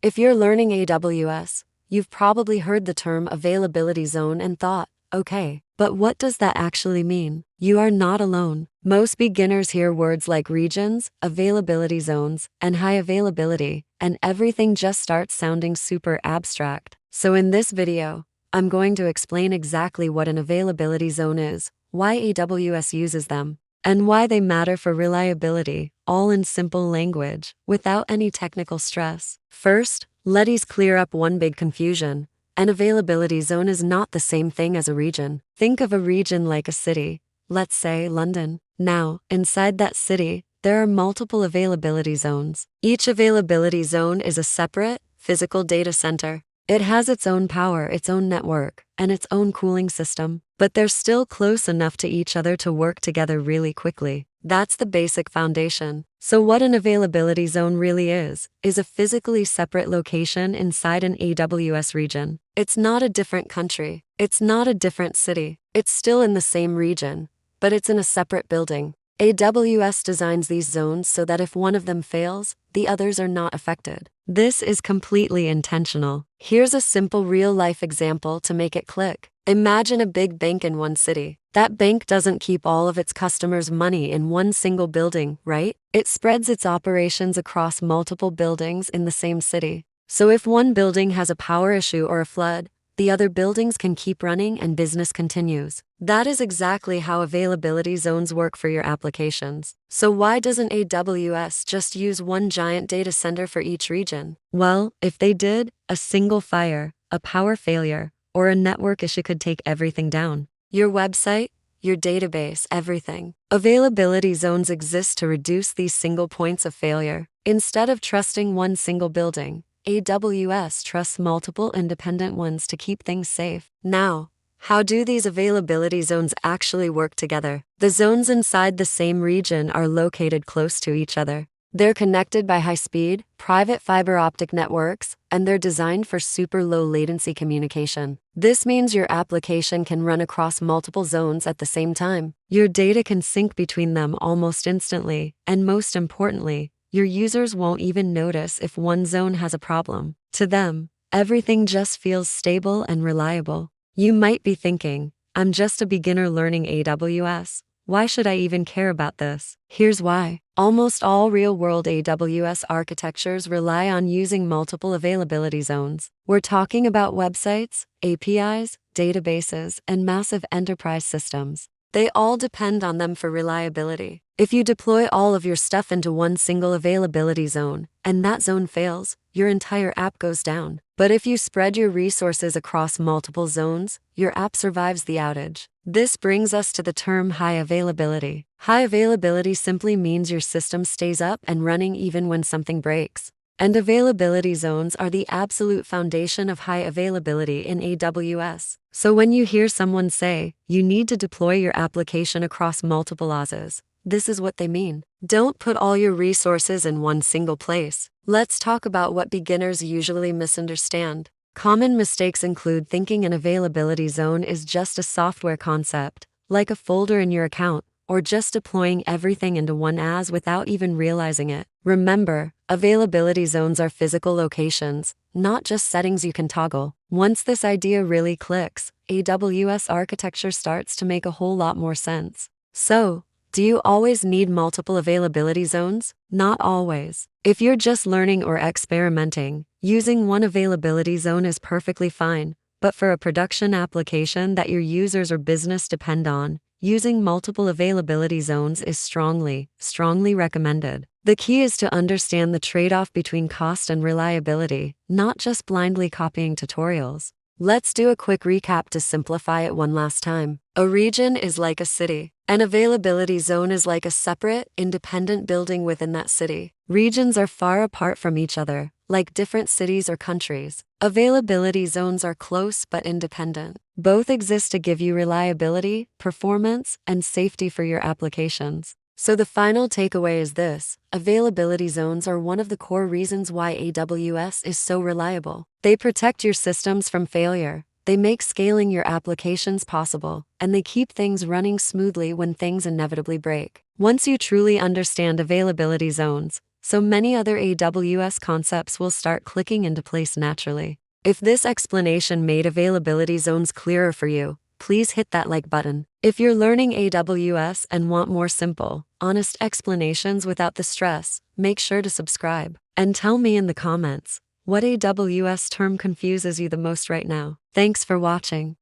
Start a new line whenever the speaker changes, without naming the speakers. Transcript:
If you're learning AWS, you've probably heard the term availability zone and thought, okay, but what does that actually mean? You are not alone. Most beginners hear words like regions, availability zones, and high availability, and everything just starts sounding super abstract. So in this video, I'm going to explain exactly what an availability zone is, why AWS uses them, and why they matter for reliability, all in simple language, without any technical stress. First, let's clear up one big confusion. An availability zone is not the same thing as a region. Think of a region like a city, let's say London. Now, inside that city, there are multiple availability zones. Each availability zone is a separate, physical data center. It has its own power, its own network, and its own cooling system, but they're still close enough to each other to work together really quickly. That's the basic foundation. So what an availability zone really is a physically separate location inside an AWS region. It's not a different country. It's not a different city. It's still in the same region, but it's in a separate building. AWS designs these zones so that if one of them fails, the others are not affected. This is completely intentional. Here's a simple real-life example to make it click. Imagine a big bank in one city. That bank doesn't keep all of its customers' money in one single building, right? It spreads its operations across multiple buildings in the same city. So if one building has a power issue or a flood, the other buildings can keep running and business continues. That is exactly how availability zones work for your applications. So why doesn't AWS just use one giant data center for each region? Well, if they did, a single fire, a power failure, or a network issue could take everything down. Your website, your database, everything. Availability zones exist to reduce these single points of failure. Instead of trusting one single building, AWS trusts multiple independent ones to keep things safe. Now, how do these availability zones actually work together? The zones inside the same region are located close to each other. They're connected by high-speed, private fiber optic networks, and they're designed for super low latency communication. This means your application can run across multiple zones at the same time. Your data can sync between them almost instantly, and most importantly, your users won't even notice if one zone has a problem. To them, everything just feels stable and reliable. You might be thinking, I'm just a beginner learning AWS. Why should I even care about this? Here's why. Almost all real-world AWS architectures rely on using multiple availability zones. We're talking about websites, APIs, databases, and massive enterprise systems. They all depend on them for reliability. If you deploy all of your stuff into one single availability zone, and that zone fails, your entire app goes down. But if you spread your resources across multiple zones, your app survives the outage. This brings us to the term high availability. High availability simply means your system stays up and running even when something breaks. And availability zones are the absolute foundation of high availability in AWS. So when you hear someone say, you need to deploy your application across multiple OSes, this is what they mean. Don't put all your resources in one single place. Let's talk about what beginners usually misunderstand. Common mistakes include thinking an availability zone is just a software concept, like a folder in your account, or just deploying everything into one AS without even realizing it. Remember, availability zones are physical locations, not just settings you can toggle. Once this idea really clicks, AWS architecture starts to make a whole lot more sense. So, do you always need multiple availability zones? Not always. If you're just learning or experimenting, using one availability zone is perfectly fine. But for a production application that your users or business depend on, using multiple availability zones is strongly recommended. The key is to understand the trade-off between cost and reliability, not just blindly copying tutorials. Let's do a quick recap to simplify it one last time. A region is like a city. An availability zone is like a separate, independent building within that city. Regions are far apart from each other, like different cities or countries. Availability zones are close but independent. Both exist to give you reliability, performance, and safety for your applications. So the final takeaway is this: availability zones are one of the core reasons why AWS is so reliable. They protect your systems from failure, they make scaling your applications possible, and they keep things running smoothly when things inevitably break. Once you truly understand availability zones, so many other AWS concepts will start clicking into place naturally. If this explanation made availability zones clearer for you, please hit that like button. If you're learning AWS and want more simple, honest explanations without the stress, make sure to subscribe. And tell me in the comments, what AWS term confuses you the most right now? Thanks for watching.